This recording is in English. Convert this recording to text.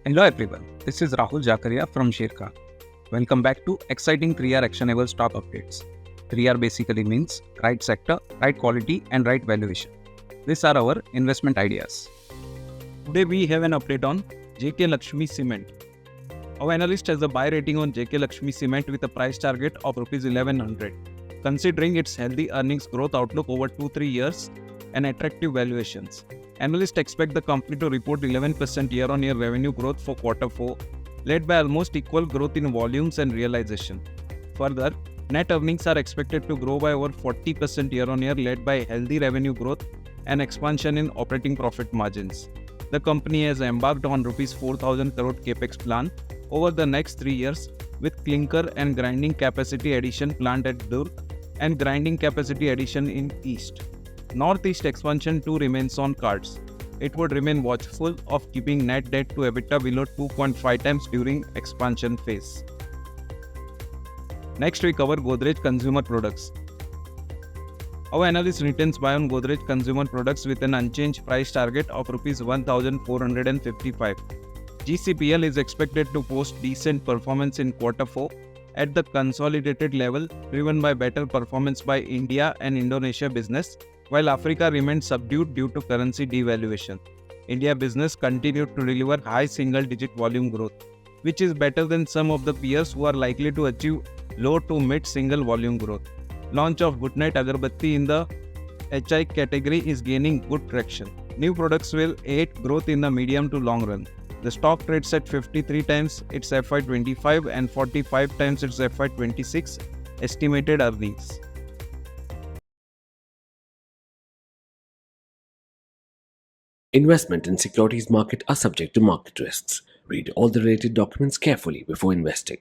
Hello everyone, this is Rahul Jakaria from Sharekhan. Welcome back to exciting 3R actionable stock updates. 3R basically means right sector, right quality and right valuation. These are our investment ideas. Today we have an update on JK Lakshmi Cement. Our analyst has a buy rating on JK Lakshmi Cement with a price target of Rs 1100. Considering its healthy earnings growth outlook over 2-3 years and attractive valuations, analysts expect the company to report 11% year-on-year revenue growth for Q4, led by almost equal growth in volumes and realization. Further, net earnings are expected to grow by over 40% year-on-year, led by healthy revenue growth and expansion in operating profit margins. The company has embarked on Rs 4,000 crore capex plan over the next 3 years, with clinker and grinding capacity addition planned at Durg and grinding capacity addition in East. Northeast expansion too remains on cards. It would remain watchful of keeping net debt to EBITDA below 2.5 times during expansion phase. Next we cover Godrej Consumer Products. Our analyst retains buy on Godrej Consumer Products with an unchanged price target of Rs 1,455. GCPL is expected to post decent performance in Q4 at the consolidated level, driven by better performance by India and Indonesia business, while Africa remained subdued due to currency devaluation. India business continued to deliver high single-digit volume growth, which is better than some of the peers who are likely to achieve low to mid-single volume growth. Launch of Good Night Agarbatti in the HI category is gaining good traction. New products will aid growth in the medium to long run. The stock trades at 53 times its FY25 and 45 times its FY26 estimated earnings. Investment in securities market are subject to market risks. Read all the related documents carefully before investing.